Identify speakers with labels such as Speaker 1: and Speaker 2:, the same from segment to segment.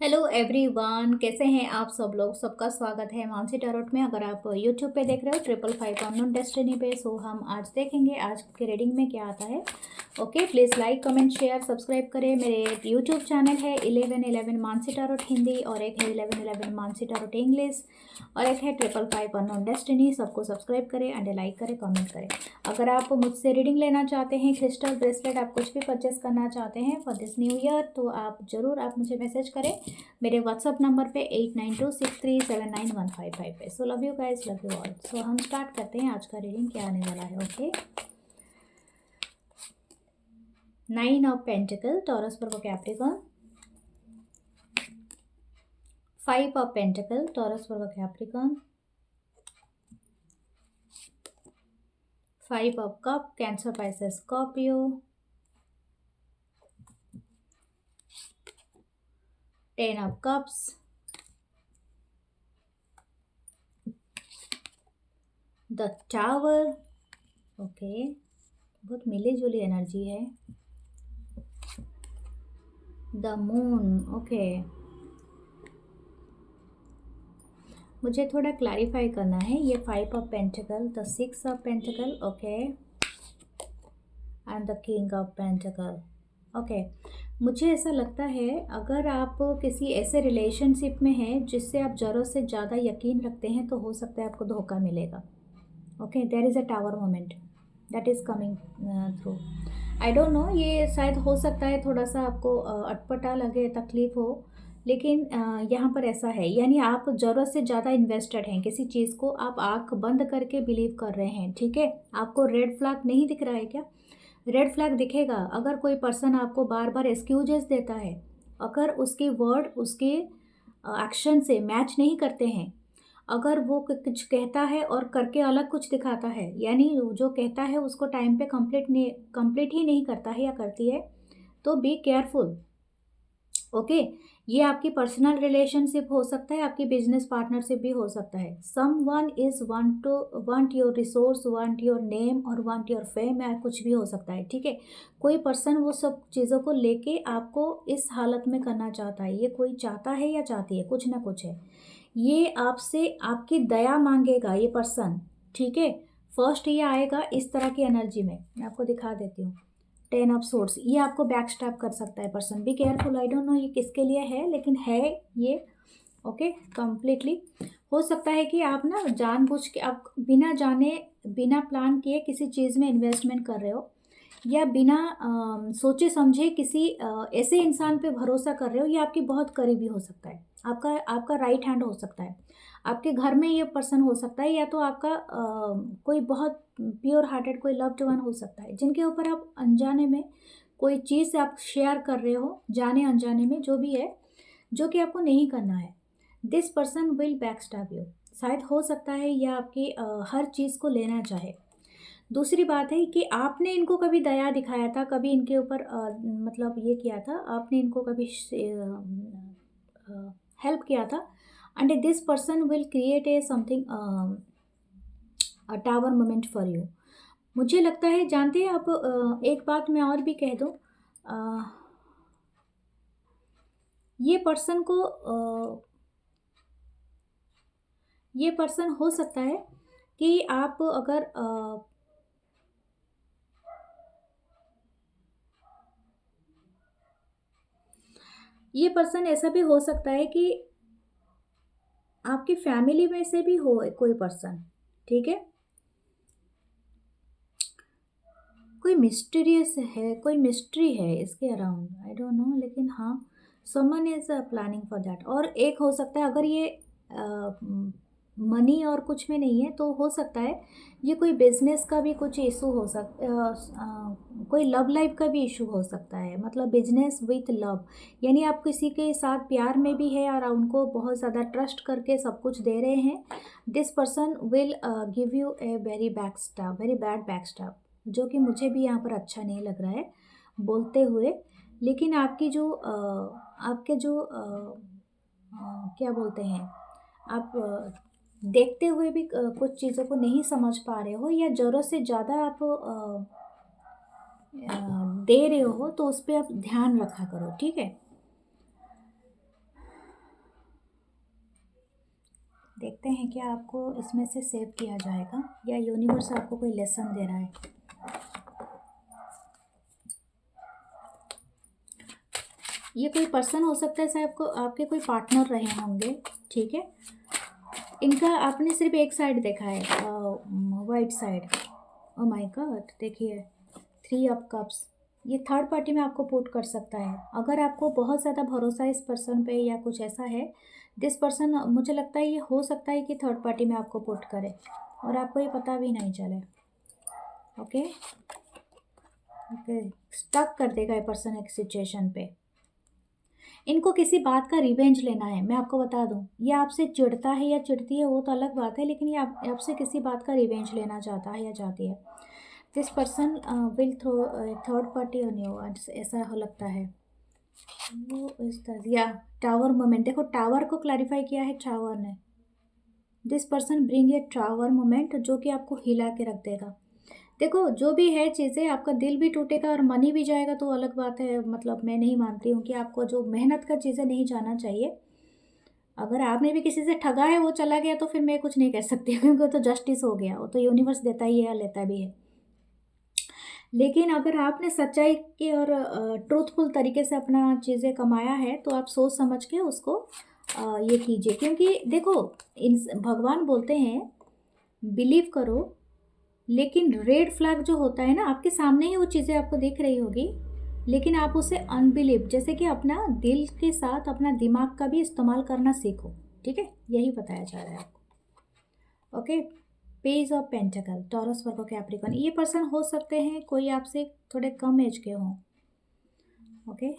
Speaker 1: Hello everyone, कैसे हैं आप सब लोग। सबका स्वागत है मानसी टैरोट में। अगर आप यूट्यूब पे देख रहे हो 555 अननोन डेस्टिनी पे, सो हम आज देखेंगे आज के रीडिंग में क्या आता है। Okay, please like comment share subscribe करें। मेरे यूट्यूब चैनल है 1111 मानसी टैरोट हिंदी, और एक है 1111 मानसी टैरोट इंग्लिश, और एक है 555 अननोन डेस्टिनी। सबको सब्सक्राइब करें एंड लाइक करें, कमेंट करें। अगर आप मुझसे रीडिंग लेना चाहते हैं, क्रिस्टल ब्रेसलेट, आप कुछ भी परचेस करना चाहते हैं फॉर दिस न्यू ईयर, तो आप ज़रूर आप मुझे मैसेज करें मेरे व्हाट्सअप नंबर पे 8926379155 पे। So love you guys, love you all. So हम स्टार्ट करते हैं आज का रीडिंग क्या आने वाला है। Okay, 9 of pentacle Taurus Virgo Capricorn, 5 of pentacle Taurus Virgo Capricorn, 5 of cup cancer Pisces Scorpio, 10 of cups, the tower. Okay, बहुत मिली जुली एनर्जी है। The moon. ओके, मुझे थोड़ा क्लैरिफाई करना है। ये 5 of pentacle, the 6 of pentacle, okay, and the king of pentacle. Okay, मुझे ऐसा लगता है अगर आप किसी ऐसे रिलेशनशिप में हैं जिससे आप ज़रूरत से ज़्यादा यकीन रखते हैं, तो हो सकता है आपको धोखा मिलेगा। Okay, there is a tower moment that is coming through. I don't know, ये शायद हो सकता है थोड़ा सा आपको अटपटा लगे, तकलीफ़ हो, लेकिन यहाँ पर ऐसा है, यानी आप ज़रूरत से ज़्यादा इन्वेस्टेड हैं किसी चीज़ को, आप आँख बंद करके बिलीव कर रहे हैं। ठीक है, आपको रेड फ्लैग नहीं दिख रहा है क्या? रेड फ्लैग दिखेगा अगर कोई पर्सन आपको बार बार एक्सक्यूजेस देता है, अगर उसके वर्ड उसके एक्शन से मैच नहीं करते हैं, अगर वो कुछ कहता है और करके अलग कुछ दिखाता है, यानी जो कहता है उसको टाइम पे कंप्लीट ही नहीं करता है या करती है, तो बी केयरफुल। ओके, ये आपकी पर्सनल रिलेशनशिप हो सकता है, आपकी बिजनेस पार्टनरशिप भी हो सकता है। Someone is want your resource, want your name और वांट योर फेम, या कुछ भी हो सकता है। ठीक है, कोई पर्सन वो सब चीज़ों को लेके आपको इस हालत में करना चाहता है। ये कोई चाहता है या चाहती है, कुछ ना कुछ है। ये आपसे आपकी दया मांगेगा ये पर्सन। ठीक है, फर्स्ट ये आएगा इस तरह की एनर्जी में। मैं आपको दिखा देती हूँ। 10 ऑफ सोर्स, ये आपको बैक स्टैप कर सकता है person. Be careful. I don't know ये किसके लिए है, लेकिन है ये। ओके, कंप्लीटली हो सकता है कि आप ना जानबूझ के, आप बिना जाने बिना प्लान किए किसी चीज़ में इन्वेस्टमेंट कर रहे हो, या बिना सोचे समझे किसी ऐसे इंसान पे भरोसा कर रहे हो। ये आपकी बहुत करीबी हो सकता है, आपका आपका राइट हैंड हो सकता है, आपके घर में ये पर्सन हो सकता है, या तो आपका कोई बहुत प्योर हार्टेड कोई लव्ड वन हो सकता है, जिनके ऊपर आप अनजाने में कोई चीज़ आप शेयर कर रहे हो, जाने अनजाने में जो भी है, जो कि आपको नहीं करना है। This person will back stab you. शायद हो सकता है या आपकी हर चीज़ को लेना चाहे। दूसरी बात है कि आपने इनको कभी दया दिखाया था, कभी इनके ऊपर मतलब ये किया था, आपने इनको कभी हेल्प किया था, and this person will create a something a tower moment for you. मुझे लगता है, जानते हैं आप, एक बात मैं और भी कह दूँ। अ, ये पर्सन को ये पर्सन हो सकता है कि आप अगर ये पर्सन ऐसा भी हो सकता है कि आपकी फैमिली में से भी हो कोई पर्सन। ठीक है, कोई मिस्टीरियस है, कोई मिस्ट्री है इसके अराउंड, आई डोंट नो, लेकिन हाँ, someone is planning for that. और एक हो सकता है, अगर ये मनी और कुछ में नहीं है, तो हो सकता है ये कोई बिजनेस का भी कुछ इशू हो कोई लव लाइफ का भी इशू हो सकता है, मतलब बिजनेस विथ लव, यानी आप किसी के साथ प्यार में भी है और उनको बहुत ज़्यादा ट्रस्ट करके सब कुछ दे रहे हैं। This person will give U a very very bad back, जो कि मुझे भी यहाँ पर अच्छा नहीं लग रहा है बोलते हुए। लेकिन आपकी जो आपके जो क्या बोलते हैं, आप देखते हुए भी कुछ चीज़ों को नहीं समझ पा रहे हो, या ज़रूरत से ज़्यादा आप दे रहे हो, तो उस पर आप ध्यान रखा करो। ठीक है, देखते हैं क्या आपको इसमें से सेव किया जाएगा या यूनिवर्स आपको कोई लेसन दे रहा है। ये कोई पर्सन हो सकता है, शायद आपको आपके कोई पार्टनर रहे होंगे, ठीक है। इनका आपने सिर्फ एक साइड देखा है, white side. Oh my God, देखिए 3 ऑफ कप्स। ये थर्ड पार्टी में आपको पुट कर सकता है। अगर आपको बहुत ज़्यादा भरोसा है इस पर्सन पे या कुछ ऐसा है, दिस पर्सन, मुझे लगता है ये हो सकता है कि थर्ड पार्टी में आपको पुट करे और आपको ये पता भी नहीं चले। ओके ओके, स्टक कर देगा ये पर्सन एक सिचुएशन पे। इनको किसी बात का रिवेंज लेना है, मैं आपको बता दूं। ये आपसे चिढ़ता है या चिढ़ती है वो तो अलग बात है, लेकिन ये आपसे किसी बात का रिवेंज लेना चाहता है या चाहती है। This person will throw third party on you, ऐसा लगता है। वो इस तरह या टावर मोमेंट, देखो टावर को क्लैरिफाई किया है टावर ने। This person bring a tower moment, जो कि आपको हिला के रख देगा। देखो जो भी है चीज़ें, आपका दिल भी टूटेगा और मनी भी जाएगा तो अलग बात है। मतलब मैं नहीं मानती हूँ कि आपको जो मेहनत का चीज़ें नहीं जाना चाहिए। अगर आपने भी किसी से ठगा है, वो चला गया, तो फिर मैं कुछ नहीं कह सकती क्योंकि वो तो जस्टिस हो गया, वो तो यूनिवर्स देता ही है या लेता भी है। लेकिन अगर आपने सच्चाई के और ट्रूथफुल तरीके से अपना चीज़ें कमाया है, तो आप सोच समझ के उसको ये कीजिए। क्योंकि देखो, इन भगवान बोलते हैं बिलीव करो, लेकिन रेड फ्लैग जो होता है ना, आपके सामने ही वो चीज़ें आपको दिख रही होगी, लेकिन आप उसे अनबिलीव, जैसे कि अपना दिल के साथ अपना दिमाग का भी इस्तेमाल करना सीखो, ठीक है। यही बताया जा रहा है आपको। Okay, page of pentacle, taurus, Virgo, Capricorn. ये पर्सन हो सकते हैं कोई आपसे थोड़े कम एज के हों। ओके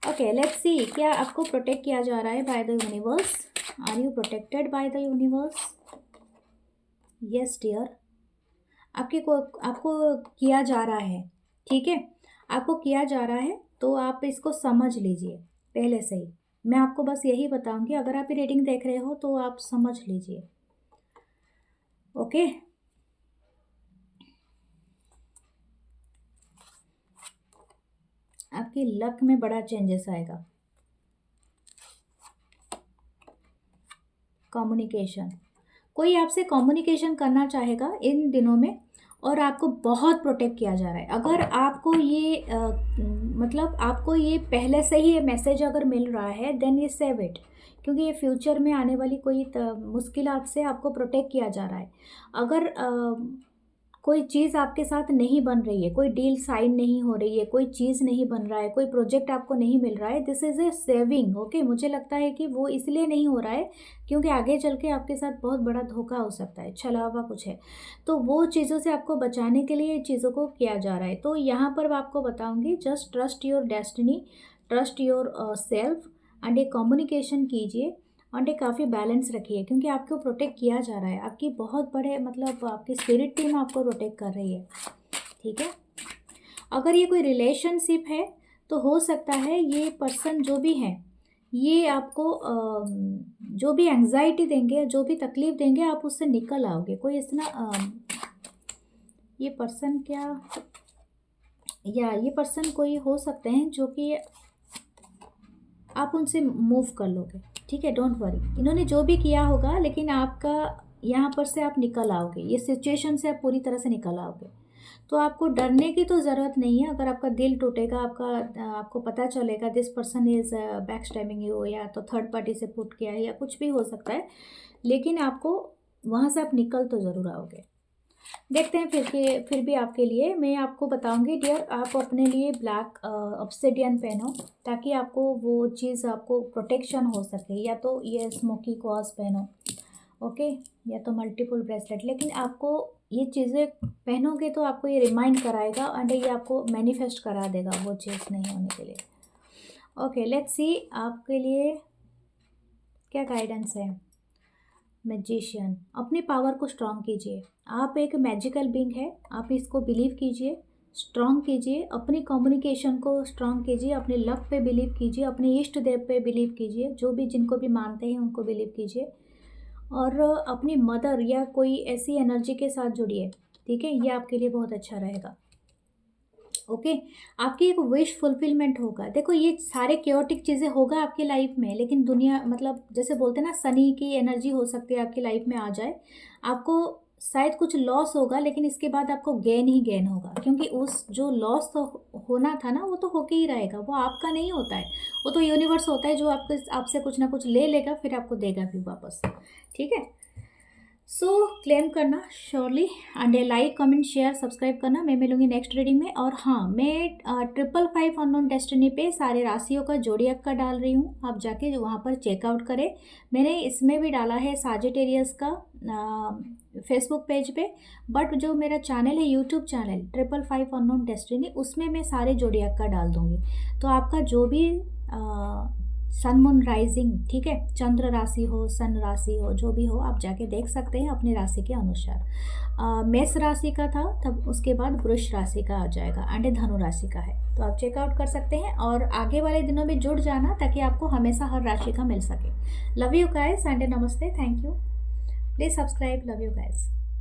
Speaker 1: ओके, लेट्स सी क्या आपको प्रोटेक्ट किया जा रहा है by the universe. Are you protected by the universe? Yes dear, आपको किया जा रहा है, ठीक है। आपको किया जा रहा है, तो आप इसको समझ लीजिए पहले से ही। मैं आपको बस यही बताऊंगी, अगर आप ये रीडिंग देख रहे हो तो आप समझ लीजिए। ओके, आपकी लक में बड़ा चेंजेस आएगा। कम्युनिकेशन, कोई आपसे कम्युनिकेशन करना चाहेगा इन दिनों में, और आपको बहुत प्रोटेक्ट किया जा रहा है। अगर आपको ये मतलब आपको ये पहले से ही ये मैसेज अगर मिल रहा है, देन ये सेव इट, क्योंकि ये फ्यूचर में आने वाली कोई मुश्किलात से आपको प्रोटेक्ट किया जा रहा है। अगर कोई चीज़ आपके साथ नहीं बन रही है, कोई डील साइन नहीं हो रही है, कोई चीज़ नहीं बन रहा है, कोई प्रोजेक्ट आपको नहीं मिल रहा है, this is a saving. Okay, मुझे लगता है कि वो इसलिए नहीं हो रहा है क्योंकि आगे चल के आपके साथ बहुत बड़ा धोखा हो सकता है, छलावा कुछ है, तो वो चीज़ों से आपको बचाने के लिए चीज़ों को किया जा रहा है। तो यहाँ पर मैं आपको बताऊँगी, just trust your destiny, trust your self, and ये कम्युनिकेशन कीजिए, और ये काफ़ी बैलेंस रखिए, क्योंकि आपको प्रोटेक्ट किया जा रहा है। आपकी बहुत बड़े मतलब आपकी स्पिरिट टीम आपको प्रोटेक्ट कर रही है, ठीक है। अगर ये कोई रिलेशनशिप है, तो हो सकता है ये पर्सन जो भी है, ये आपको जो भी एंग्जाइटी देंगे, जो भी तकलीफ देंगे, आप उससे निकल आओगे। कोई इतना ये पर्सन क्या, या ये पर्सन कोई हो सकते हैं जो कि आप उनसे मूव कर लोगे, ठीक है। डोंट वरी, इन्होंने जो भी किया होगा, लेकिन आपका यहाँ पर से आप निकल आओगे, ये सिचुएशन से आप पूरी तरह से निकल आओगे। तो आपको डरने की तो ज़रूरत नहीं है। अगर आपका दिल टूटेगा, आपको पता चलेगा this person is back stabbing you, या तो थर्ड पार्टी से पुट किया है, या कुछ भी हो सकता है, लेकिन आपको वहाँ से आप निकल तो ज़रूर आओगे। देखते हैं फिर भी आपके लिए मैं आपको बताऊंगी डियर, आप अपने लिए ब्लैक ऑब्सिडियन पहनो, ताकि आपको वो चीज़, आपको प्रोटेक्शन हो सके। या तो ये स्मोकी क्वार्ट्ज पहनो, ओके, या तो मल्टीपल ब्रेसलेट। लेकिन आपको ये चीज़ें पहनोगे तो आपको ये रिमाइंड कराएगा, एंड ये आपको मैनिफेस्ट करा देगा वो चीज़ नहीं होने के लिए। ओके, लेट्स सी आपके लिए क्या गाइडेंस है। मैजिशियन, अपने पावर को स्ट्रॉन्ग कीजिए। आप एक मैजिकल बीइंग है, आप इसको बिलीव कीजिए, स्ट्रॉन्ग कीजिए, अपनी कम्युनिकेशन को स्ट्रॉन्ग कीजिए, अपने लक पे बिलीव कीजिए, अपने इष्ट देव पे बिलीव कीजिए, जो भी जिनको भी मानते हैं उनको बिलीव कीजिए, और अपनी मदर या कोई ऐसी एनर्जी के साथ जुड़िए, ठीक है। ये आपके लिए बहुत अच्छा रहेगा। ओके। आपकी एक विश फुलफिलमेंट होगा। देखो ये सारे क्योटिक चीज़ें होगा आपकी लाइफ में, लेकिन दुनिया मतलब जैसे बोलते हैं ना, सनी की एनर्जी हो सकती है आपकी लाइफ में आ जाए। आपको शायद कुछ लॉस होगा, लेकिन इसके बाद आपको गेन ही गेन होगा, क्योंकि उस जो लॉस तो होना था ना, वो तो होके ही रहेगा, वो आपका नहीं होता है। वो तो यूनिवर्स होता है जो आपके आपसे कुछ ना कुछ ले लेगा, फिर आपको देगा भी वापस। ठीक है। सो क्लेम करना surely, and like comment share subscribe करना। मैं मिलूंगी नेक्स्ट रीडिंग में। और हाँ, मैं 555 अननोन डेस्टिनी पे सारे राशियों का जोड़ियक का डाल रही हूँ, आप जाके वहाँ पर चेकआउट करें। मैंने इसमें भी डाला है साजिटेरियस का फेसबुक पेज पे, बट जो मेरा चैनल है, यूट्यूब चैनल 555 अननोन डेस्टिनी, उसमें मैं सारे जोड़ियक का डाल दूँगी। तो आपका जो भी सन मून राइजिंग, ठीक है, चंद्र राशि हो, सन राशि हो, जो भी हो, आप जाके देख सकते हैं अपनी राशि के अनुसार। मेष राशि का था, तब उसके बाद वृष राशि का आ जाएगा, एंड धनु राशि का है। तो आप चेकआउट कर सकते हैं और आगे वाले दिनों में जुड़ जाना, ताकि आपको हमेशा हर राशि का मिल सके। लव यू गाइस एंड नमस्ते, thank you. Please subscribe. Love you guys.